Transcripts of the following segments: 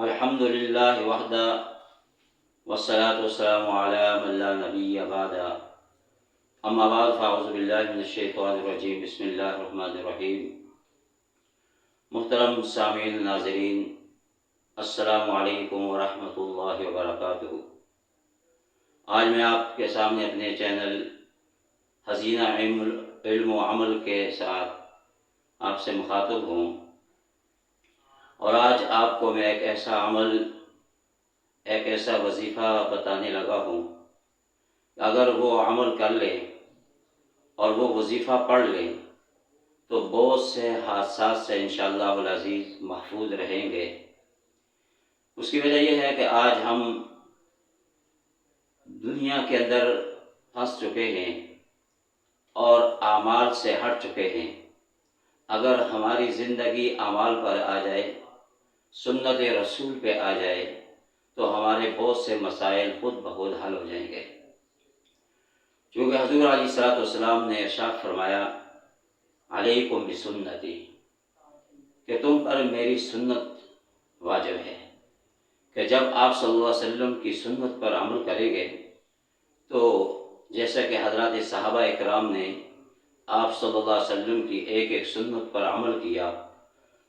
الحمد للہ وحدہ والصلاة والسلام علی من لا نبی بعد اما بعد فاعوذ باللہ من الشیطان الرجیم بسم اللہ الرحمن الرحیم۔ محترم سامعین ناظرین، السلام علیکم ورحمۃ اللہ وبرکاتہ۔ آج میں آپ کے سامنے اپنے چینل خزینہ علم و عمل کے ساتھ آپ سے مخاطب ہوں، اور آج آپ کو میں ایک ایسا عمل، ایک ایسا وظیفہ بتانے لگا ہوں کہ اگر وہ عمل کر لیں اور وہ وظیفہ پڑھ لیں تو بہت سے حادثات سے انشاءاللہ العزیز محفوظ رہیں گے۔ اس کی وجہ یہ ہے کہ آج ہم دنیا کے اندر پھنس چکے ہیں اور اعمال سے ہٹ چکے ہیں۔ اگر ہماری زندگی اعمال پر آ جائے، سنت رسول پہ آ جائے، تو ہمارے بہت سے مسائل خود بخود حل ہو جائیں گے۔ چونکہ حضور علیہ الصلوۃ والسلام نے ارشاد فرمایا، علیکم بسنتی، کہ تم پر میری سنت واجب ہے، کہ جب آپ صلی اللہ علیہ وسلم کی سنت پر عمل کریں گے تو جیسا کہ حضرات صحابہ اکرام نے آپ صلی اللہ علیہ وسلم کی ایک ایک سنت پر عمل کیا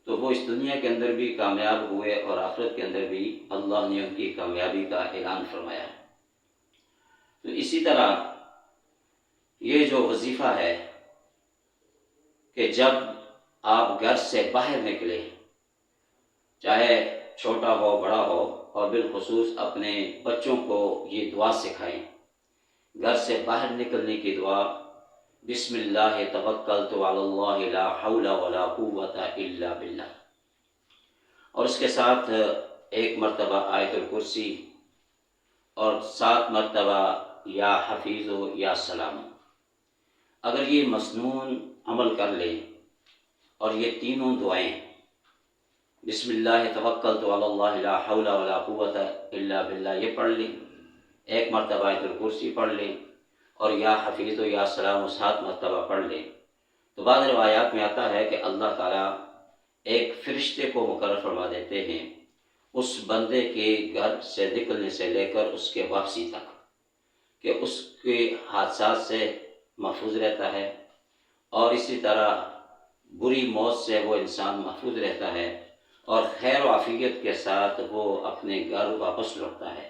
تو وہ اس دنیا کے اندر بھی کامیاب ہوئے اور آخرت کے اندر بھی اللہ نے ان کی کامیابی کا اعلان فرمایا۔ تو اسی طرح یہ جو وظیفہ ہے کہ جب آپ گھر سے باہر نکلے، چاہے چھوٹا ہو بڑا ہو، اور بالخصوص اپنے بچوں کو یہ دعا سکھائیں، گھر سے باہر نکلنے کی دعا، بسم اللہ توکلت علی اللہ لا حول ولا قوت الا باللہ، اور اس کے ساتھ ایک مرتبہ آیت الکرسی اور 7 مرتبہ یا حفیظ یا سلام۔ اگر یہ مسنون عمل کر لیں اور یہ تینوں دعائیں، بسم اللہ توکلت علی اللہ لا حول ولا قوت الا باللہ، یہ پڑھ لیں، ایک مرتبہ آیت الکرسی پڑھ لیں اور یا حفیظ و یا سلام 7 مرتبہ پڑھ لیں، تو بعض روایات میں آتا ہے کہ اللہ تعالیٰ ایک فرشتے کو مقرر فرما دیتے ہیں اس بندے کے گھر سے نکلنے سے لے کر اس کے واپسی تک، کہ اس کے حادثات سے محفوظ رہتا ہے، اور اسی طرح بری موت سے وہ انسان محفوظ رہتا ہے، اور خیر و عافیت کے ساتھ وہ اپنے گھر واپس لوٹتا ہے۔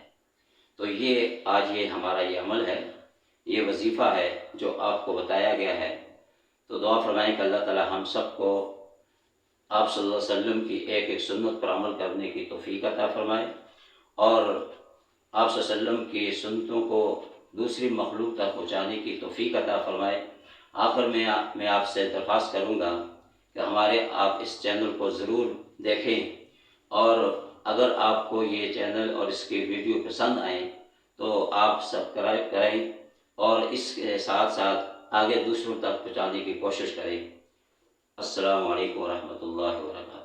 تو یہ آج یہ ہمارا یہ عمل ہے، یہ وظیفہ ہے جو آپ کو بتایا گیا ہے۔ تو دعا فرمائیں کہ اللہ تعالی ہم سب کو آپ صلی اللہ علیہ وسلم کی ایک ایک سنت پر عمل کرنے کی توفیق عطا فرمائے، اور آپ صلی اللہ علیہ وسلم کی سنتوں کو دوسری مخلوق تک پہنچانے کی توفیق عطا فرمائے۔ آخر میں آپ سے درخواست کروں گا کہ ہمارے آپ اس چینل کو ضرور دیکھیں، اور اگر آپ کو یہ چینل اور اس کی ویڈیو پسند آئیں تو آپ سبسکرائب کریں، اور اس کے ساتھ ساتھ آگے دوسروں تک پہنچانے کی کوشش کریں۔ السلام علیکم ورحمۃ اللہ وبرکاتہ۔